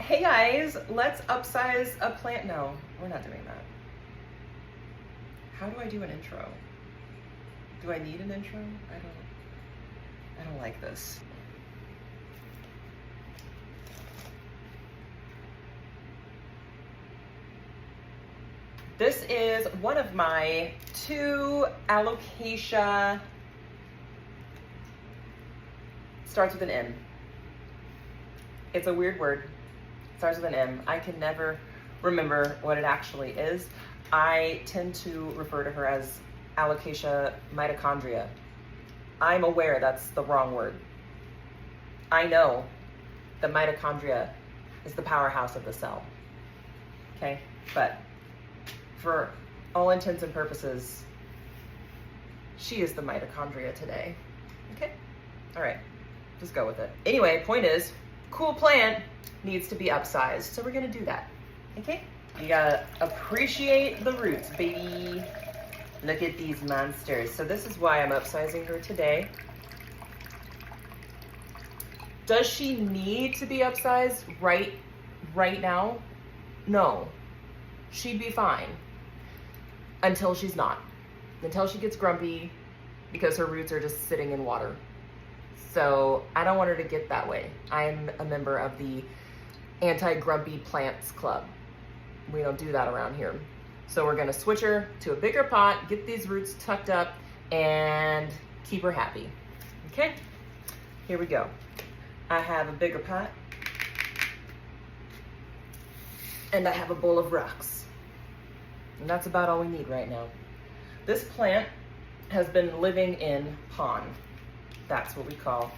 Hey guys, let's upsize a plant. No, we're not doing that. How do I do an intro? Do I need an intro? I don't like this. This is one of my 2 alocasia, starts with an M. It's a weird word, starts with an M. I can never remember what it actually is. I tend to refer to her as alocasia mitochondria. I'm aware that's the wrong word. I know the mitochondria is the powerhouse of the cell, okay? But for all intents and purposes, she is the mitochondria today, okay? All right, just go with it. Anyway, point is, cool plant needs to be upsized, so we're gonna do that, okay? You gotta appreciate the roots, baby. Look at these monsters. So this is why I'm upsizing her today. Does she need to be upsized right now? No, she'd be fine until she's not. Until she gets grumpy because her roots are just sitting in water. So I don't want her to get that way. I'm a member of the anti-grumpy plants club. We don't do that around here. So we're gonna switch her to a bigger pot, get these roots tucked up, and keep her happy. Okay, here we go. I have a bigger pot, and I have a bowl of rocks. And that's about all we need right now. This plant has been living in pond. That's what we call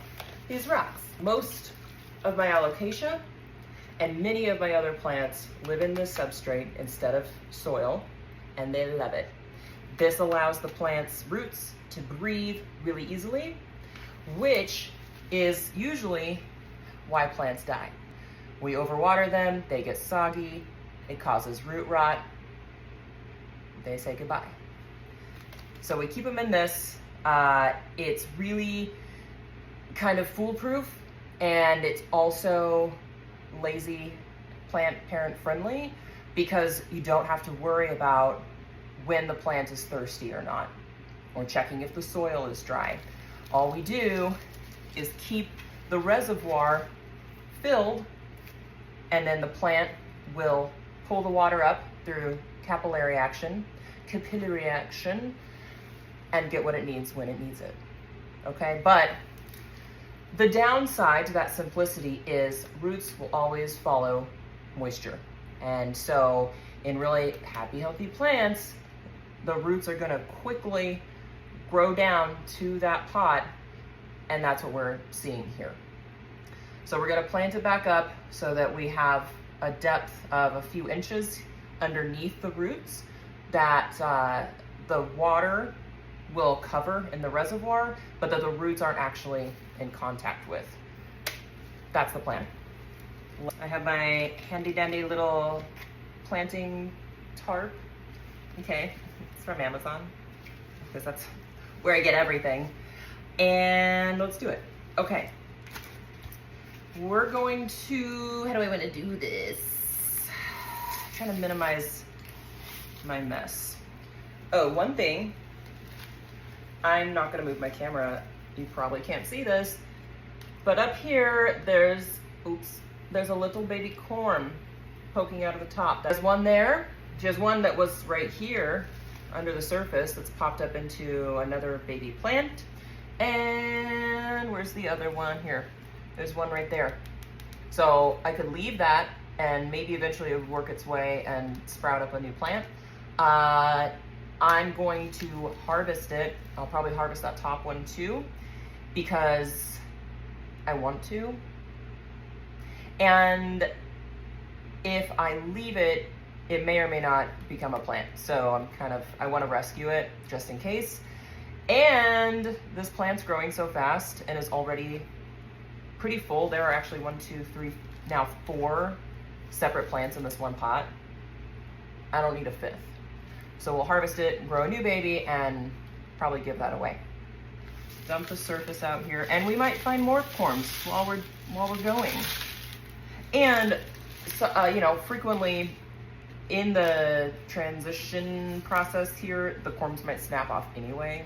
these rocks. Most of my alocasia and many of my other plants live in this substrate instead of soil, and they love it. This allows the plant's roots to breathe really easily, which is usually why plants die. We overwater them, they get soggy, it causes root rot, they say goodbye. So we keep them in this. It's really kind of foolproof, and it's also lazy plant parent friendly because you don't have to worry about when the plant is thirsty or not, or checking if the soil is dry. All we do is keep the reservoir filled, and then the plant will pull the water up through capillary action, and get what it needs when it needs it, okay? But the downside to that simplicity is roots will always follow moisture. And so in really happy, healthy plants, the roots are gonna quickly grow down to that pot, and that's what we're seeing here. So we're gonna plant it back up so that we have a depth of a few inches underneath the roots that the water will cover in the reservoir, but that the roots aren't actually in contact with. That's the plan. I have my handy dandy little planting tarp. Okay, it's from Amazon because that's where I get everything. And let's do it. Okay. We're going to, how do I want to do this? I'm trying to minimize my mess. Oh, one thing, I'm not gonna move my camera. You probably can't see this, but up here, there's a little baby corm poking out of the top. There's one there. There's one that was right here under the surface that's popped up into another baby plant. And where's the other one? Here. There's one right there. So I could leave that and maybe eventually it would work its way and sprout up a new plant. I'm going to harvest it. I'll probably harvest that top one too because I want to. And if I leave it, it may or may not become a plant. So I want to rescue it just in case. And this plant's growing so fast and is already pretty full. There are actually 1, 2, 3, now 4 separate plants in this one pot. I don't need a 5th. So we'll harvest it, grow a new baby, and probably give that away. Dump the surface out here, and we might find more corms while we're going. And so, you know, frequently in the transition process here, the corms might snap off anyway.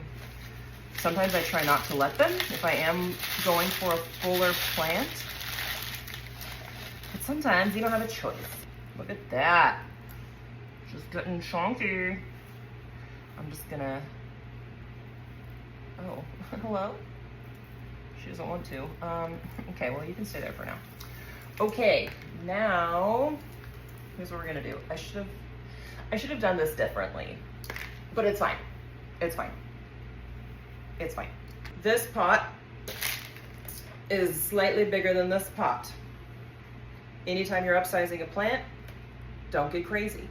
Sometimes I try not to let them if I am going for a fuller plant. But sometimes you don't have a choice. Look at that. Just getting chunky. I'm just gonna, oh, hello? She doesn't want to. Okay, well you can stay there for now. Okay, now, here's what we're gonna do. I should have done this differently, but it's fine. It's fine. It's fine. This pot is slightly bigger than this pot. Anytime you're upsizing a plant, don't get crazy.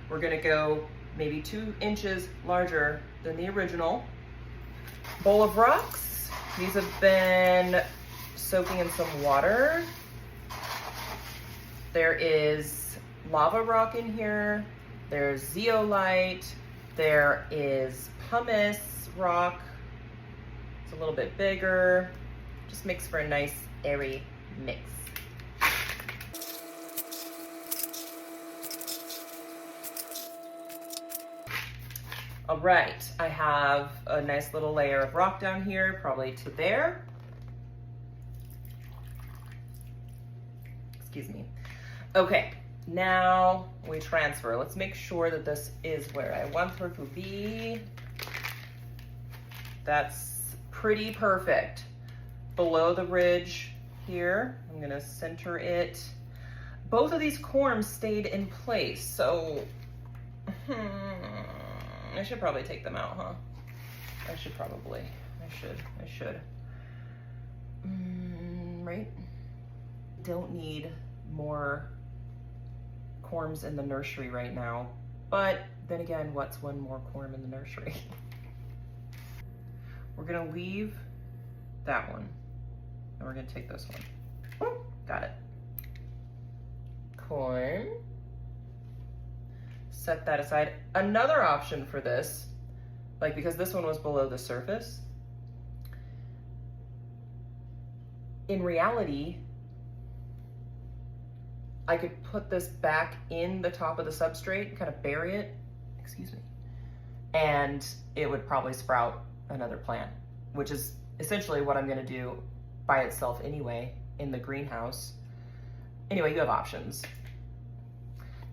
We're gonna go maybe 2 inches larger than the original. Bowl of rocks. These have been soaking in some water. There is lava rock in here. There's zeolite. There is pumice rock. It's a little bit bigger. Just makes for a nice airy mix. All right, I have a nice little layer of rock down here, probably to there. Excuse me. Okay, now we transfer. Let's make sure that this is where I want her to be. That's pretty perfect. Below the ridge here, I'm gonna center it. Both of these corms stayed in place, so I should probably take them out, huh? I should. Right? Don't need more corms in the nursery right now. But then again, what's one more corm in the nursery? We're gonna leave that one. And we're gonna take this one. Ooh, got it. Corm. Set that aside. Another option for this, like because this one was below the surface, in reality, I could put this back in the top of the substrate, kind of bury it, excuse me, and it would probably sprout another plant, which is essentially what I'm gonna do by itself anyway in the greenhouse. Anyway, you have options.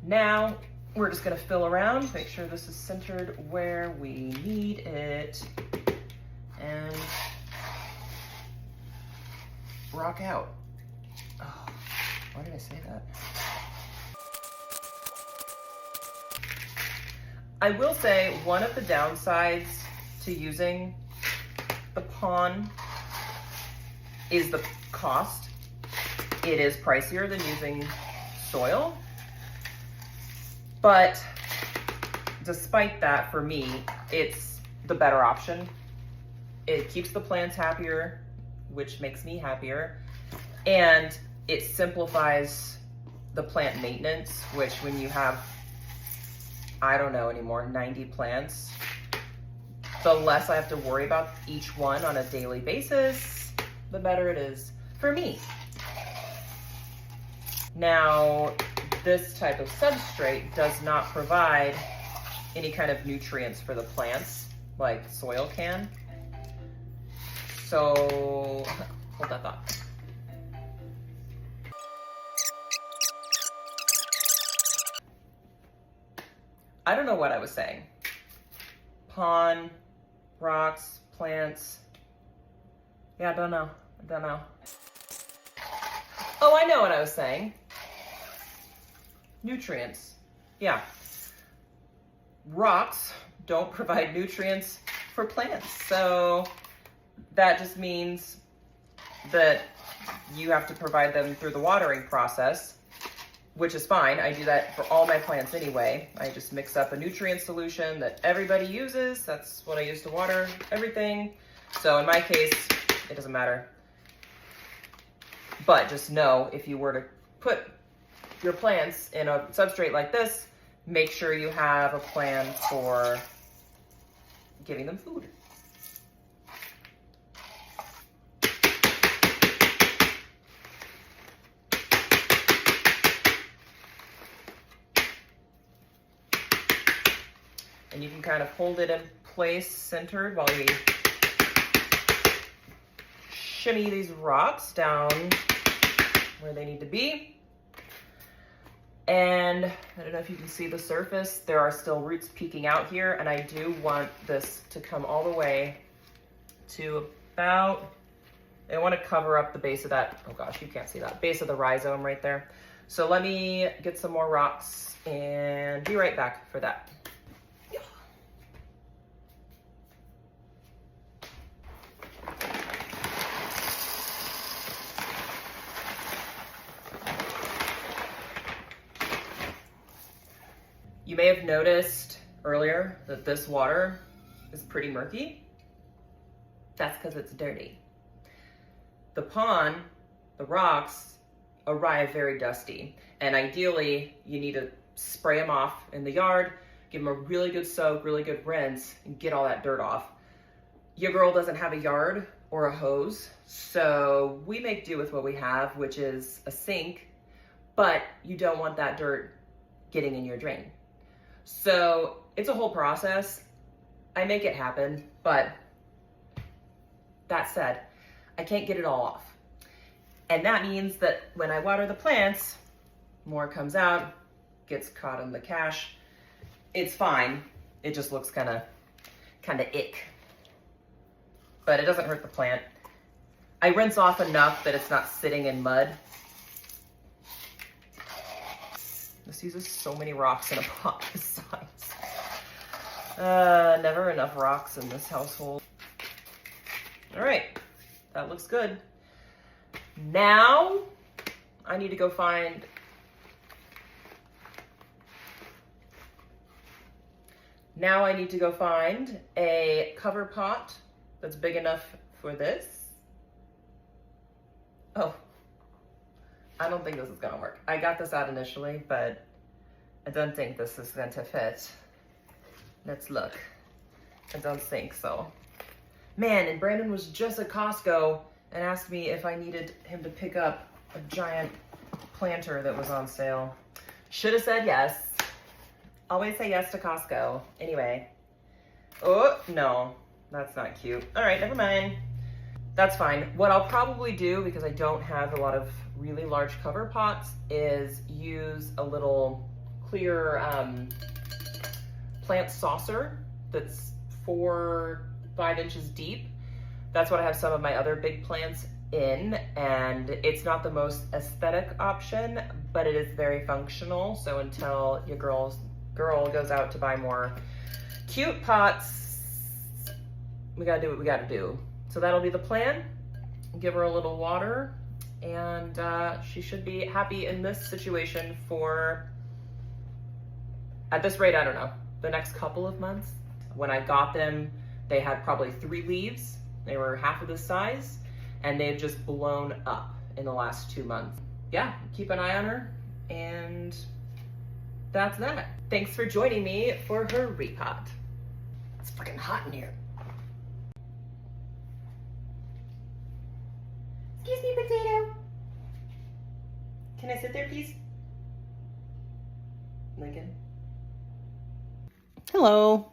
Now, we're just gonna fill around, make sure this is centered where we need it, and rock out. Oh, why did I say that? I will say one of the downsides to using the pond is the cost. It is pricier than using soil. But despite that, for me, it's the better option. It keeps the plants happier, which makes me happier. And it simplifies the plant maintenance, which when you have, I don't know anymore, 90 plants, the less I have to worry about each one on a daily basis, the better it is for me. Now, this type of substrate does not provide any kind of nutrients for the plants like soil can. So, hold that thought. I don't know what I was saying. Pond, rocks, plants. Yeah, I don't know. Oh, I know what I was saying. Nutrients. Yeah. Rocks don't provide nutrients for plants. So that just means that you have to provide them through the watering process, which is fine. I do that for all my plants anyway. I just mix up a nutrient solution that everybody uses. That's what I use to water everything. So in my case, it doesn't matter. But just know, if you were to put your plants in a substrate like this, make sure you have a plan for giving them food. And you can kind of hold it in place, centered, while you shimmy these rocks down where they need to be. And I don't know if you can see the surface. There are still roots peeking out here, and I do want this to come all the way to about, I want to cover up the base of that, oh gosh, you can't see that, base of the rhizome right there. So let me get some more rocks and be right back for that. You may have noticed earlier that this water is pretty murky. That's because it's dirty. The pond, the rocks, arrive very dusty. And ideally, you need to spray them off in the yard, give them a really good soak, really good rinse, and get all that dirt off. Your girl doesn't have a yard or a hose, so we make do with what we have, which is a sink, but you don't want that dirt getting in your drain. So it's a whole process. I make it happen, but that said, I can't get it all off. And that means that when I water the plants, more comes out, gets caught in the cache. It's fine. It just looks kind of ick. But it doesn't hurt the plant. I rinse off enough that it's not sitting in mud. This uses so many rocks in a pot this size. Never enough rocks in this household. All right, that looks good. Now, I need to go find a cover pot that's big enough for this. Oh, I don't think this is gonna work. I got this out initially, but I don't think this is going to fit. Let's look. I don't think so. Man, and Brandon was just at Costco and asked me if I needed him to pick up a giant planter that was on sale. Should have said yes. Always say yes to Costco. Anyway. Oh, no. That's not cute. All right, never mind. That's fine. What I'll probably do, because I don't have a lot of really large cover pots, is use a little clear plant saucer that's 4-5 inches deep. That's what I have some of my other big plants in, and it's not the most aesthetic option, but it is very functional. So until your girl goes out to buy more cute pots, we gotta do what we gotta do. So that'll be the plan. Give her a little water, and she should be happy in this situation for, at this rate, I don't know, the next couple of months. When I got them, they had probably 3 leaves. They were half of this size, and they've just blown up in the last 2 months. Yeah, keep an eye on her, and that's that. Thanks for joining me for her repot. It's freaking hot in here. Excuse me, potato. Can I sit there, please? Lincoln? Hello.